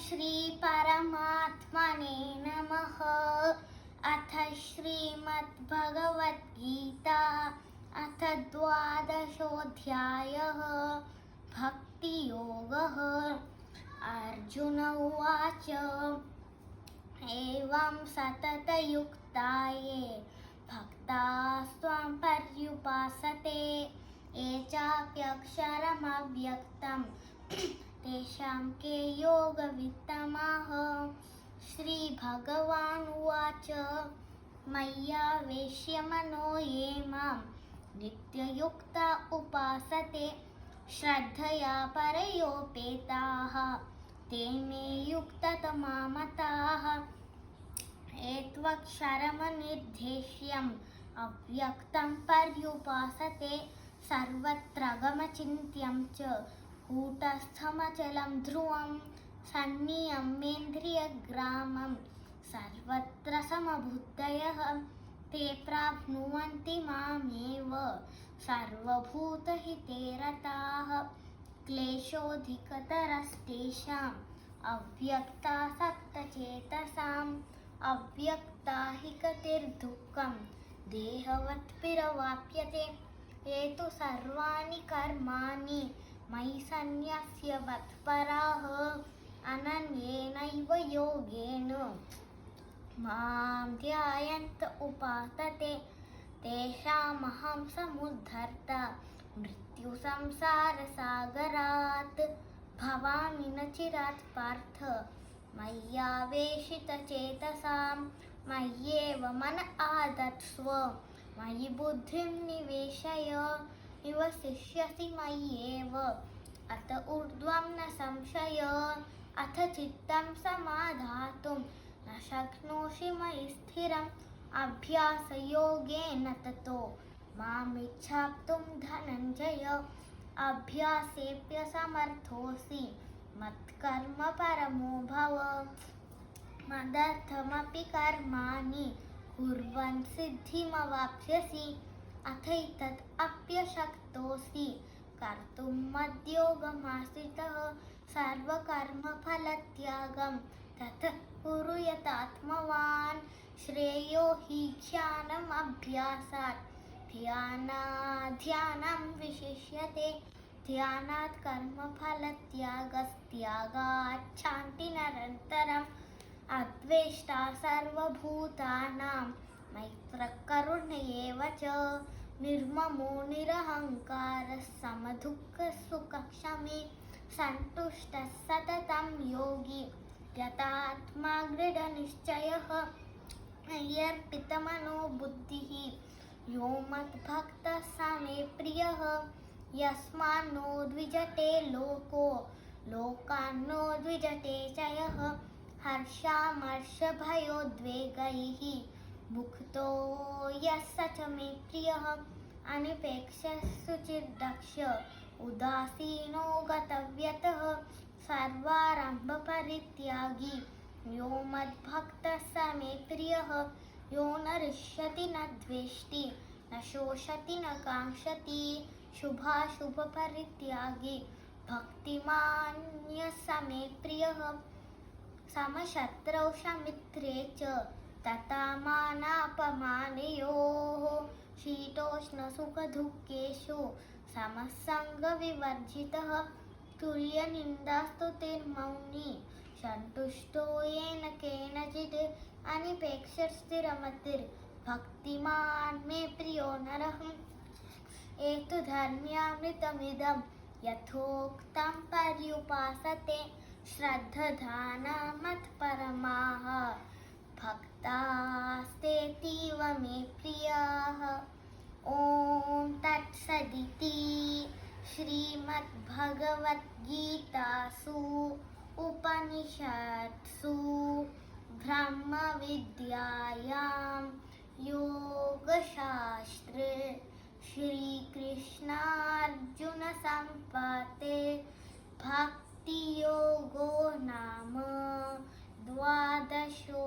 श्री परमात्मने नमः। अथ श्रीमद्भगवद्गीता अथ द्वादशोऽध्यायः भक्तियोगः। अर्जुन उवाच एवं सततयुक्ता ये भक्तास्त्वां पर्युपासते ये चाप्यक्षरमव्यक्तं तेषां के योगवित्तमः। श्रीभगवानुवाच मय्यावेश्य मनो ये मां नित्ययुक्ता उपासते श्रद्धया परयोपेताः ते मे युक्ततमा मताः। एत्वक्षरमनिर्देश्यम् अव्यक्तं पर्युपासते सर्वत्र गमचिन्त्यं च कूटस्थमचलं ध्रुवं सन्नियम्येन्द्रियग्रामं सर्वत्र समबुद्धयः ते प्राप्नुवन्ति मामेव सर्वभूतहिते रताः। क्लेशोऽधिकतरस्तेषाम् अव्यक्तासक्तचेतसाम् अव्यक्ता हि गतिर्दुःखं देहवत्पिरवाप्यते। ये तु सर्वाणि कर्माणि मयि सन्न्यस्य मत्पराः अनन्येनैव योगेन मां ध्यायन्त उपासते तेषामहं समुद्धर्ता मृत्युसंसारसागरात् भवामि न चिरात् पार्थ मय्यावेशितचेतसां मय्येव मन आदत्स्व मयि बुद्धिं निवेशय निवसिष्यसि मय्येव अत ऊर्ध्वं न संशय। अथ चित्तं समाधातुं न शक्नोषि मयि स्थिरम् अभ्यासयोगेन ततो मामिच्छाप्तुं धनञ्जय। अभ्यासेऽप्यसमर्थोऽसि मत्कर्म परमो भव मदर्थमपि कर्माणि कुर्वन् सिद्धिमवाप्स्यसि। अथैतत् अप्यशक्तोऽसि कर्तुं मद्योगमाश्रितः सर्वकर्मफलत्यागं ततः कुरु यतात्मवान्। श्रेयो हि ज्ञानमभ्यासात् ध्यानं विशिष्यते ध्यानात् कर्मफलत्यागस्त्यागात् शान्तिरनन्तरम्। अद्वेष्टा सर्वभूतानां मैत्रः करुण एव च निर्ममो निरहङ्कारः समदुःखसुखक्षमी सन्तुष्टः सततं योगी यतात्मा दृढनिश्चयः। मय्यर्पितमनो बुद्धिः यो मद्भक्तः स मे प्रियः यस्मान्नो द्विजते लोको लोकान्नो द्विजते च यः हर्षामर्षभयोद्वेगैः मुक्तो यः स च मे प्रियः। अनपेक्षः शुचिर्दक्ष उदासीनो गतव्यतः सर्वारम्भपरित्यागी यो मद्भक्तः स मे प्रियः। यो न हृष्यति न द्वेष्टि न शोषति न काङ्क्षति शुभाशुभपरित्यागी भक्तिमान् यः स मे प्रियः। समशत्रौ समित्रे च तथा मानापमानयोः शीतोष्णसुखदुःखेषु समसङ्गविवर्जितः तुल्यनिन्दास्तुतिर्मौनी सन्तुष्टो येन केनचित् अनपेक्षस्थिरमतिर्भक्तिमान् मे प्रियो नरः। एतु धर्म्यामृतमिदं यथोक्तं पर्युपासते श्रद्धधाना मत्परमाः भक्तास्तेतीव मे प्रियाः। ॐ तत्सदिति श्रीमद्भगवद्गीतासु उपनिषत्सु ब्रह्मविद्यायां योगशास्त्रे श्रीकृष्णार्जुनसंवादे भक्तियोगो नाम द्वादशोऽध्यायः।